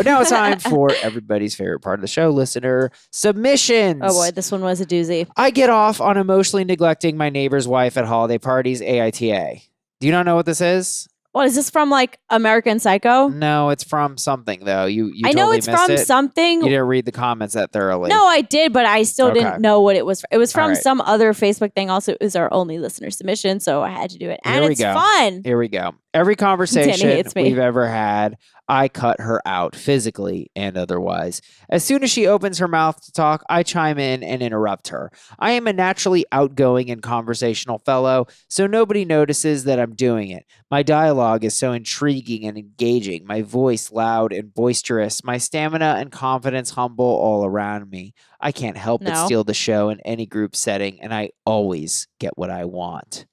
Now it's time for everybody's favorite part of the show, listener submissions. Oh boy, this one was a doozy. I get off on emotionally neglecting my neighbor's wife at holiday parties, AITA. Do you not know what this is? What is this from, like American Psycho? No, it's from something though. You I know totally it's missed from it. something. You didn't read the comments that thoroughly. No, I did, but I still Okay. didn't know what it was. It was from right. some other Facebook thing. Also, it was our only listener submission, so I had to do it. And Here we it's go. fun. Here we go. Every conversation hates me. we've ever had, I cut her out physically and otherwise. As soon as she opens her mouth to talk, I chime in and interrupt her. I am a naturally outgoing and conversational fellow, so nobody notices that I'm doing it. My dialogue is so intriguing and engaging, my voice loud and boisterous, my stamina and confidence humble all around me. I can't help but No. steal the show in any group setting, and I always get what I want.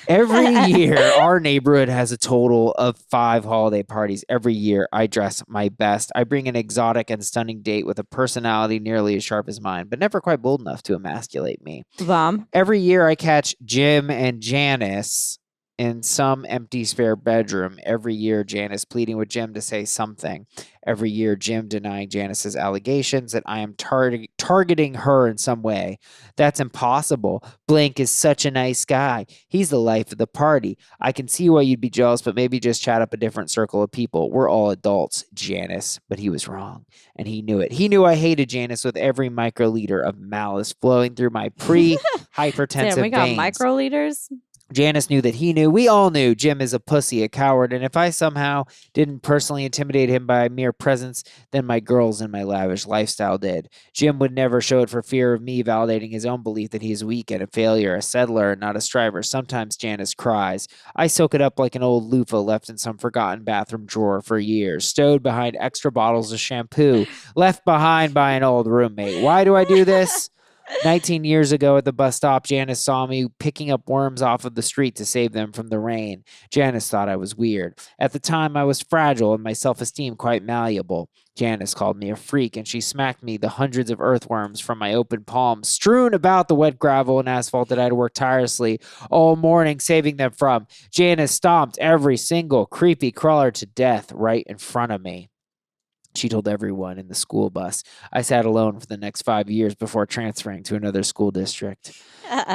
Every year, our neighborhood has a total of 5 holiday parties. Every year, I dress my best. I bring an exotic and stunning date with a personality nearly as sharp as mine, but never quite bold enough to emasculate me. Bomb. Every year, I catch Jim and Janice in some empty spare bedroom. Every year, Janice pleading with Jim to say something. Every year, Jim denying Janice's allegations that I am targeting her in some way. That's impossible. Blank is such a nice guy. He's the life of the party. I can see why you'd be jealous, but maybe just chat up a different circle of people. We're all adults, Janice. But he was wrong, and he knew it. He knew I hated Janice with every microliter of malice flowing through my pre-hypertensive Damn, we got veins. microliters. Janice knew that he knew. We all knew Jim is a pussy, a coward, and if I somehow didn't personally intimidate him by mere presence, then my girls and my lavish lifestyle did. Jim would never show it for fear of me validating his own belief that he is weak and a failure, a settler and not a striver. Sometimes Janice cries. I soak it up like an old loofah left in some forgotten bathroom drawer for years, stowed behind extra bottles of shampoo, left behind by an old roommate. Why do I do this? 19 years ago at the bus stop, Janice saw me picking up worms off of the street to save them from the rain. Janice thought I was weird. At the time, I was fragile and my self-esteem quite malleable. Janice called me a freak, and she smacked me the hundreds of earthworms from my open palms, strewn about the wet gravel and asphalt that I had worked tirelessly all morning saving them from. Janice stomped every single creepy crawler to death right in front of me. She told everyone in the school bus. I sat alone for the next 5 years before transferring to another school district.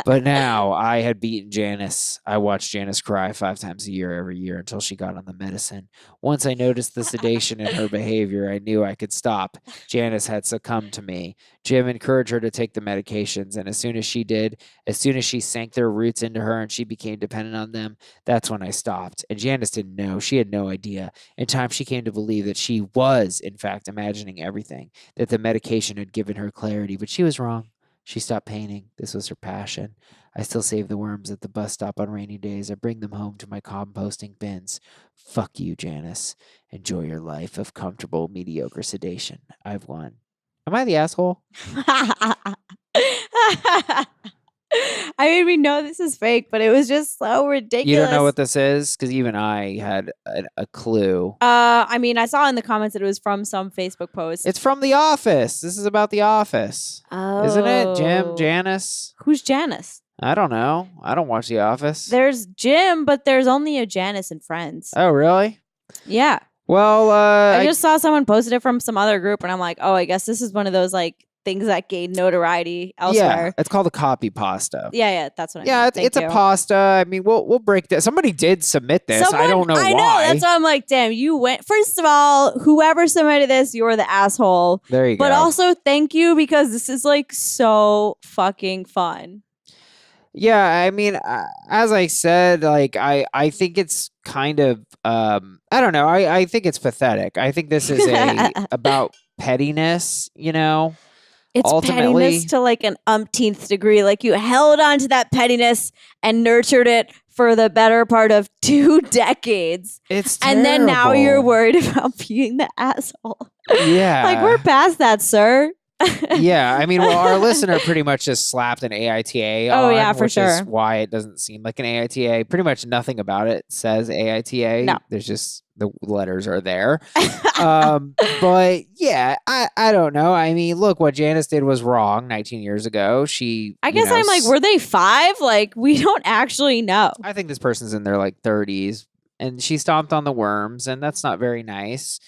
But now I had beaten Janice. I watched Janice cry 5 times a year every year until she got on the medicine. Once I noticed the sedation in her behavior, I knew I could stop. Janice had succumbed to me. Jim encouraged her to take the medications, and as soon as she did, as soon as she sank their roots into her and she became dependent on them, that's when I stopped. And Janice didn't know. She had no idea. In time, she came to believe that she was, in fact, imagining everything, that the medication had given her clarity, but she was wrong. She stopped painting. This was her passion. I still save the worms at the bus stop on rainy days. I bring them home to my composting bins. Fuck you, Janice. Enjoy your life of comfortable, mediocre sedation. I've won. Am I the asshole? I mean, we know this is fake, but it was just so ridiculous. You don't know what this is? Because even I had a clue. I mean, I saw in the comments that it was from some Facebook post. It's from The Office. This is about The Office. Oh. Isn't it? Jim, Janice? Who's Janice? I don't know. I don't watch The Office. There's Jim, but there's only a Janice and Friends. Oh, really? Yeah. Well, I just saw someone posted it from some other group, and I'm like, oh, I guess this is one of those like things that gain notoriety elsewhere. Yeah, it's called a copypasta. Yeah, that's what I Yeah, mean. it's a pasta. I mean, we'll break that. Somebody did submit this. I don't know why. I know. That's why I'm like, damn, you went. First of all, whoever submitted this, you're the asshole. There you go. But also, thank you because this is like so fucking fun. Yeah, I mean, as I said, like I think it's kind of I don't know. I think it's pathetic. I think this is about pettiness, you know. It's ultimately pettiness to like an umpteenth degree. Like you held on to that pettiness and nurtured it for the better part of 2 decades. It's terrible. And then now you're worried about being the asshole. Yeah. Like we're past that, sir. Yeah, I mean, well, our listener pretty much just slapped an AITA on, yeah, for which sure. is why it doesn't seem like an AITA. Pretty much nothing about it says AITA. No. There's just the letters are there. But yeah, I don't know. I mean, look, what Janice did was wrong 19 years ago. I guess I'm like, were they 5? Like, we don't actually know. I think this person's in their like 30s. and she stomped on the worms, and that's not very nice.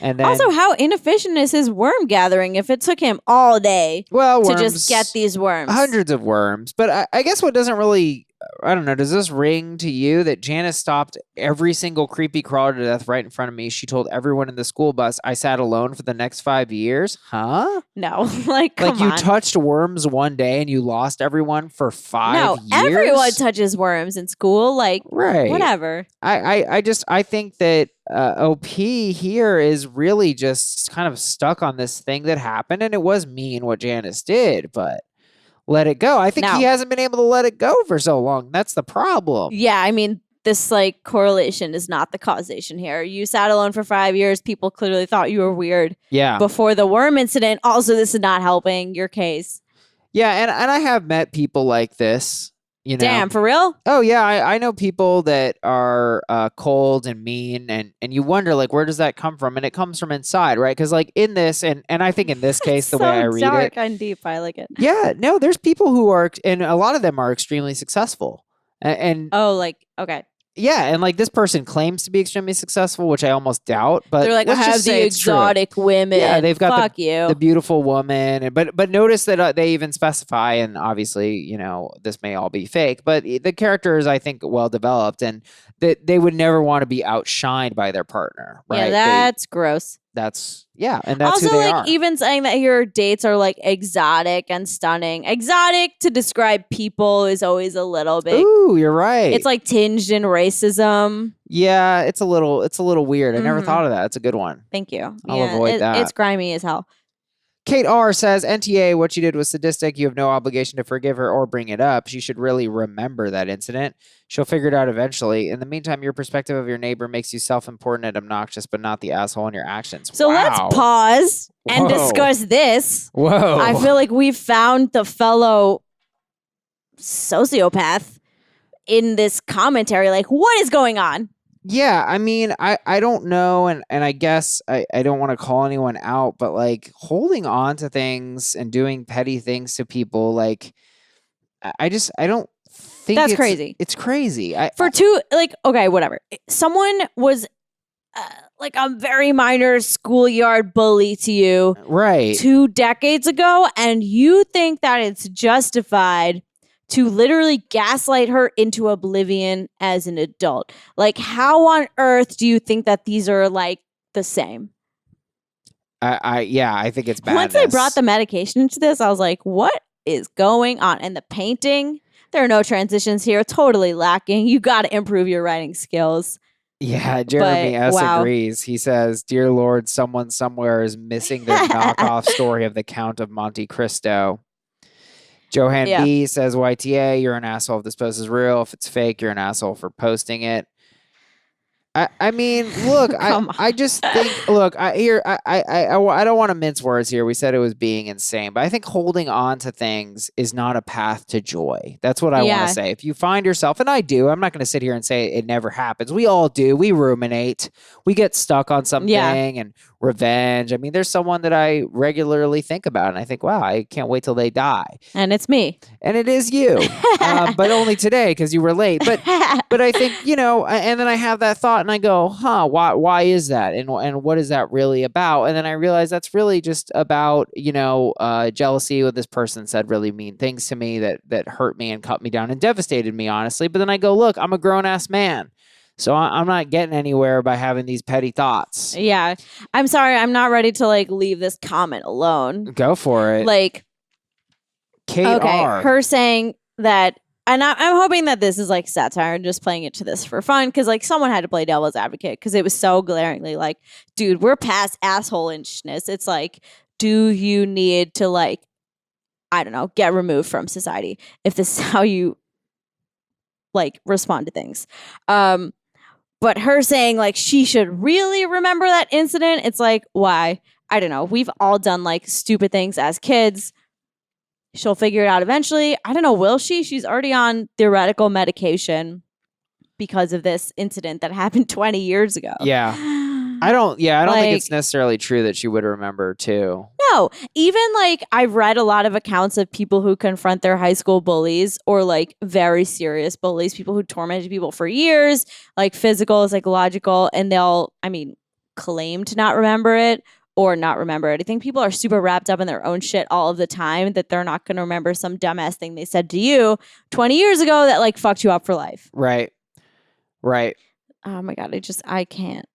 And then Also, how inefficient is his worm gathering if it took him all day to just get these worms? Hundreds of worms. But I guess what doesn't really, I don't know, does this ring to you that Janice stopped every single creepy crawler to death right in front of me? She told everyone in the school bus I sat alone for the next 5 years? Huh? No, like, come you on. touched worms one day and you lost everyone for 5 years? No, everyone touches worms in school. Like, right. Whatever. I think that OP here is really just kind of stuck on this thing that happened, and it was mean what Janice did, but let it go. I think he hasn't been able to let it go for so long. That's the problem. Yeah, I mean, this like correlation is not the causation here. You sat alone for 5 years. People clearly thought you were weird. Yeah. Before the worm incident. Also, this is not helping your case. Yeah, and I have met people like this. You know? Damn, for real? Oh, yeah. I know people that are cold and mean, and you wonder, like, where does that come from? And it comes from inside, right? Because, like, in this, and I think in this case, the way I read dark it. and deep. I like it. Yeah, no, there's people who are, and a lot of them are extremely successful. And oh, like, okay. Yeah, and like this person claims to be extremely successful, which I almost doubt. But they're like, I have the exotic women. Yeah, they've got the the beautiful woman. But notice that they even specify, and obviously, you know, this may all be fake, but the character is, I think, well developed, and that they would never want to be outshined by their partner. Right? Yeah, that's gross. And that's also, who they like, are. even saying that your dates are like exotic and stunning. Exotic to describe people is always a little bit. Ooh, you're right. It's like tinged in racism. Yeah, it's a little weird. I never thought of that. It's a good one. Thank you. I'll avoid that. It's grimy as hell. Kate R says, NTA, what she did was sadistic. You have no obligation to forgive her or bring it up. She should really remember that incident. She'll figure it out eventually. In the meantime, your perspective of your neighbor makes you self-important and obnoxious, but not the asshole in your actions. So let's pause and discuss this. Whoa. I feel like we've found the fellow sociopath in this commentary. Like, what is going on? Yeah, I mean, I don't know, and I guess I don't want to call anyone out, but like holding on to things and doing petty things to people, like I don't think that's crazy. It's crazy. Okay, whatever. Someone was like a very minor schoolyard bully to you, right, 2 decades ago, and you think that it's justified to literally gaslight her into oblivion as an adult. Like, how on earth do you think that these are like the same? I think it's bad. Once I brought the medication into this, I was like, what is going on? And the painting, there are no transitions here. Totally lacking. You got to improve your writing skills. Yeah, Jeremy S. agrees. He says, Dear Lord, someone somewhere is missing the knockoff story of the Count of Monte Cristo. Johan B says, YTA, you're an asshole if this post is real. If it's fake, you're an asshole for posting it. I mean, look, I just think, look, I don't want to mince words here. We said it was being insane, but I think holding on to things is not a path to joy. That's what I want to say. If you find yourself, and I do, I'm not going to sit here and say it never happens. We all do. We ruminate. We get stuck on something and revenge. I mean, there's someone that I regularly think about, and I think, wow, I can't wait till they die. And it's me. And it is you, but only today because you were late. But I think, you know, and then I have that thought and I go, why is that? And what is that really about? And then I realize that's really just about, you know, jealousy. What this person said really mean things to me that hurt me and cut me down and devastated me, honestly. But then I go, look, I'm a grown-ass man. So I'm not getting anywhere by having these petty thoughts. Yeah. I'm sorry. I'm not ready to like leave this comment alone. Go for it. Like, Kate R. Her saying that, and I'm hoping that this is like satire and just playing it to this for fun. Cause like someone had to play devil's advocate because it was so glaringly like, dude, we're past asshole-ishness. It's like, do you need to like, I don't know, get removed from society if this is how you like respond to things. But her saying like she should really remember that incident, it's like, why? I don't know. We've all done like stupid things as kids. She'll figure it out eventually. I don't know. Will she? She's already on theoretical medication because of this incident that happened 20 years ago. Yeah. I don't think Like- it's necessarily true that she would remember too. No, even like I've read a lot of accounts of people who confront their high school bullies or like very serious bullies, people who tormented people for years, like physical, psychological, and they'll, claim to not remember it or not remember it. I think people are super wrapped up in their own shit all of the time that they're not going to remember some dumbass thing they said to you 20 years ago that like fucked you up for life. Right. Oh my God, I can't.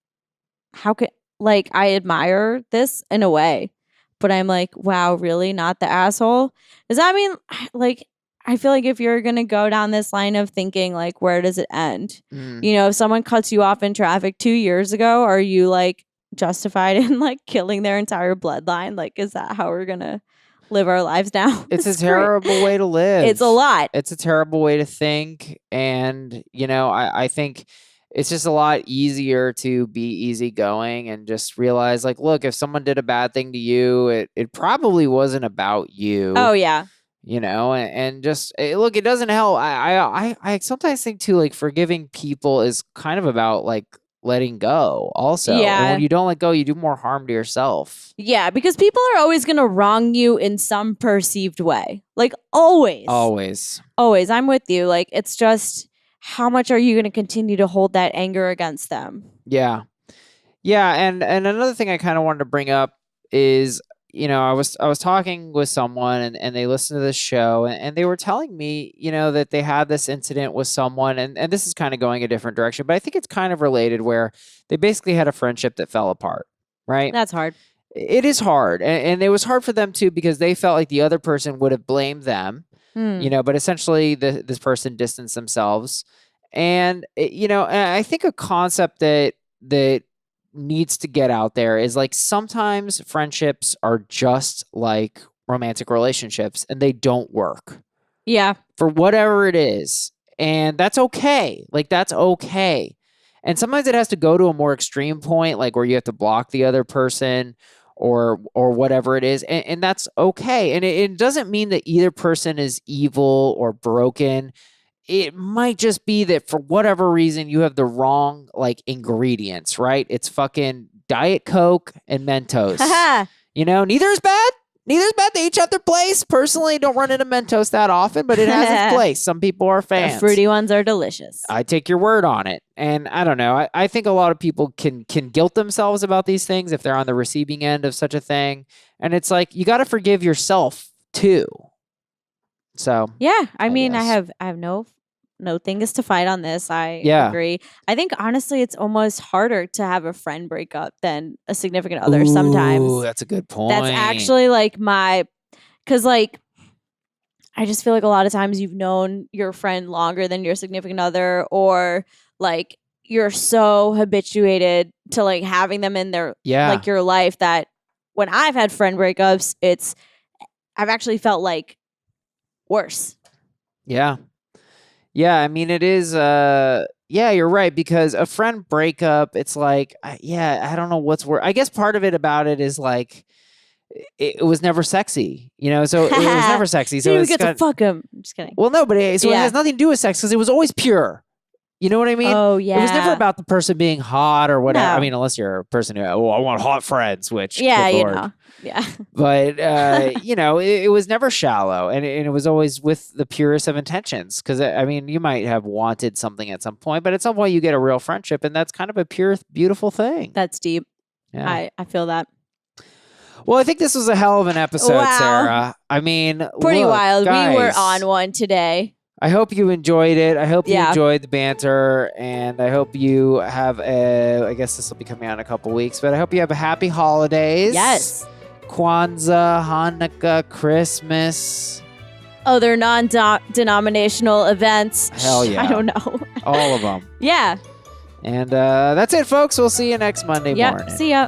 How could, like, I admire this in a way, but I'm like, wow, really? Not the asshole? Does that mean, like, I feel like if you're going to go down this line of thinking, like, where does it end? You know, if someone cuts you off in traffic 2 years ago, are you, like, justified in, like, killing their entire bloodline? Like, is that how we're going to live our lives now? It's a terrible way to live. It's a lot. It's a terrible way to think. And, you know, I think it's just a lot easier to be easygoing and just realize, like, look, if someone did a bad thing to you, it probably wasn't about you. Oh, yeah. You know, and just look, it doesn't help. I sometimes think too, like, forgiving people is kind of about like letting go also. Yeah. And when you don't let go, you do more harm to yourself. Yeah, because people are always going to wrong you in some perceived way. Like, always. Always. I'm with you. Like, it's just, how much are you going to continue to hold that anger against them? Yeah. And another thing I kind of wanted to bring up is, you know, I was talking with someone and they listened to this show and they were telling me, you know, that they had this incident with someone and this is kind of going a different direction, but I think it's kind of related where they basically had a friendship that fell apart, right? That's hard. It is hard. And it was hard for them too, because they felt like the other person would have blamed them, you know, but essentially this person distanced themselves. And, you know, I think a concept that needs to get out there is like sometimes friendships are just like romantic relationships and they don't work. Yeah. For whatever it is. And that's okay. Like, that's okay. And sometimes it has to go to a more extreme point, like where you have to block the other person or whatever it is. And that's okay. And it doesn't mean that either person is evil or broken. It might just be that for whatever reason you have the wrong like ingredients, right? It's fucking Diet Coke and Mentos. You know, neither is bad. They each have their place. Personally, don't run into Mentos that often, but it has its place. Some people are fans. The fruity ones are delicious. I take your word on it. And I don't know. I think a lot of people can guilt themselves about these things if they're on the receiving end of such a thing. And it's like, you got to forgive yourself too. So yeah, I mean, guess. I have no things to fight on this. I Yeah. agree. I think honestly, it's almost harder to have a friend break up than a significant other sometimes. Ooh, that's a good point. That's actually like because like, I just feel like a lot of times you've known your friend longer than your significant other, or like you're so habituated to like having them in their like your life that when I've had friend breakups, I've actually felt like worse. Yeah. Yeah, I mean, it is, yeah, you're right, because a friend breakup, it's like, I don't know what's worse. I guess part of it about it is like, it was never sexy, you know, so it was never sexy. So you it's get to fuck him. I'm just kidding. Well, no, but it has nothing to do with sex because it was always pure. You know what I mean? Oh, yeah. It was never about the person being hot or whatever. No. I mean, unless you're a person who, I want hot friends, which, yeah, good you Lord. know. Yeah. But, you know, it was never shallow and it was always with the purest of intentions. Because, I mean, you might have wanted something at some point, but at some point you get a real friendship and that's kind of a pure, beautiful thing. That's deep. Yeah. I feel that. Well, I think this was a hell of an episode, Wow. Sarah. I mean, Pretty look, wild. guys, We were on one today. I hope you enjoyed it. I hope you Yeah. enjoyed the banter, and I hope you have I guess this will be coming out in a couple weeks, but I hope you have a happy holidays. Yes. Kwanzaa, Hanukkah, Christmas. Other non-denominational events. Hell yeah. I don't know. All of them. Yeah. And that's it, folks. We'll see you next Monday morning. See ya.